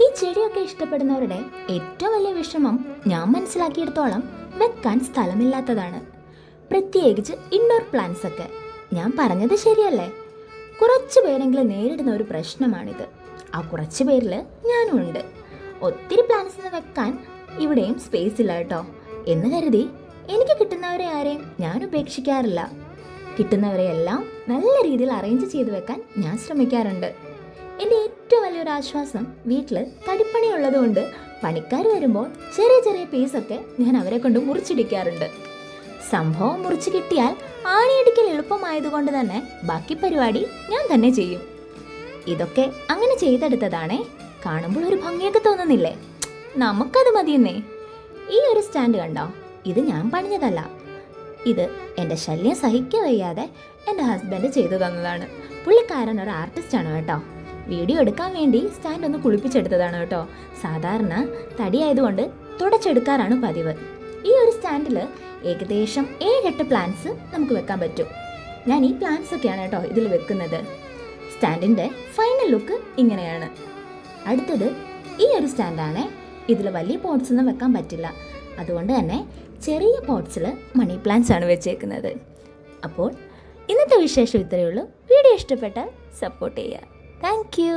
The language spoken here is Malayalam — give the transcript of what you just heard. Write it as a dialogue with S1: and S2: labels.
S1: ഈ ചെടിയൊക്കെ ഇഷ്ടപ്പെടുന്നവരുടെ ഏറ്റവും വലിയ വിഷമം ഞാൻ മനസ്സിലാക്കിയെടുത്തോളം വെക്കാൻ സ്ഥലമില്ലാത്തതാണ്. പ്രത്യേകിച്ച് ഇൻഡോർ പ്ലാന്റ്സ് ഒക്കെ. ഞാൻ പറഞ്ഞത് ശരിയല്ലേ? കുറച്ച് പേരെങ്കിലും നേരിടുന്ന ഒരു പ്രശ്നമാണിത്. ആ കുറച്ച് പേരിൽ ഞാനും ഉണ്ട്. ഒത്തിരി പ്ലാന്റ്സ് വെക്കാൻ ഇവിടെയും സ്പേസ് ഇല്ല കേട്ടോ എന്ന് കരുതി എനിക്ക് കിട്ടുന്നവരെ ആരെയും ഞാൻ ഉപേക്ഷിക്കാറില്ല. കിട്ടുന്നവരെയെല്ലാം നല്ല രീതിയിൽ അറേഞ്ച് ചെയ്ത് വെക്കാൻ ഞാൻ ശ്രമിക്കാറുണ്ട്. എൻ്റെ ഏറ്റവും വലിയൊരു ആശ്വാസം വീട്ടിൽ തടിപ്പണി ഉള്ളതുകൊണ്ട് പണിക്കാർ വരുമ്പോൾ ചെറിയ ചെറിയ പീസൊക്കെ ഞാൻ അവരെ കൊണ്ട് മുറിച്ചിടിക്കാറുണ്ട്. സംഭവം മുറിച്ച് കിട്ടിയാൽ ആണിയടിക്കൽ എളുപ്പമായതുകൊണ്ട് തന്നെ ബാക്കി പരിപാടി ഞാൻ തന്നെ ചെയ്യും. ഇതൊക്കെ അങ്ങനെ ചെയ്തെടുത്തതാണേ. കാണുമ്പോൾ ഒരു ഭംഗിയൊക്കെ തോന്നുന്നില്ലേ? നമുക്കത് മതിയെന്നേ. ഈ ഒരു സ്റ്റാൻഡ് കണ്ടോ? ഇത് ഞാൻ പണിഞ്ഞതല്ല. ഇത് എൻ്റെ ശല്യം സഹിക്കവയ്യാതെ എൻ്റെ ഹസ്ബൻഡ് ചെയ്തു തന്നതാണ്. പുള്ളിക്കാരൻ ഒരു ആർട്ടിസ്റ്റാണ് കേട്ടോ. വീഡിയോ എടുക്കാൻ വേണ്ടി സ്റ്റാൻഡ് ഒന്ന് കുളിപ്പിച്ചെടുത്തതാണ് കേട്ടോ. സാധാരണ തടിയായതുകൊണ്ട് തുടച്ചെടുക്കാറാണ് പതിവ്. ഈ ഒരു സ്റ്റാൻഡിൽ ഏകദേശം 7-8 പ്ലാന്റ്സ് നമുക്ക് വെക്കാൻ പറ്റും. ഞാൻ ഈ പ്ലാന്റ്സ് ഒക്കെയാണ് കേട്ടോ ഇതിൽ വെക്കുന്നത്. സ്റ്റാൻഡിൻ്റെ ഫൈനൽ ലുക്ക് ഇങ്ങനെയാണ്. അടുത്തത് ഈ ഒരു സ്റ്റാൻഡാണ്. ഇതിൽ വലിയ പോട്ട്സ് ഒന്നും വെക്കാൻ പറ്റില്ല. അതുകൊണ്ട് തന്നെ ചെറിയ പോട്ട്സിൽ മണി പ്ലാന്റ്സ് ആണ് വെച്ചേക്കുന്നത്. അപ്പോൾ ഇന്നത്തെ വിശേഷം ഇത്രയേ ഉള്ളൂ. വീഡിയോ ഇഷ്ടപ്പെട്ടാൽ സപ്പോർട്ട് ചെയ്യുക. Thank you.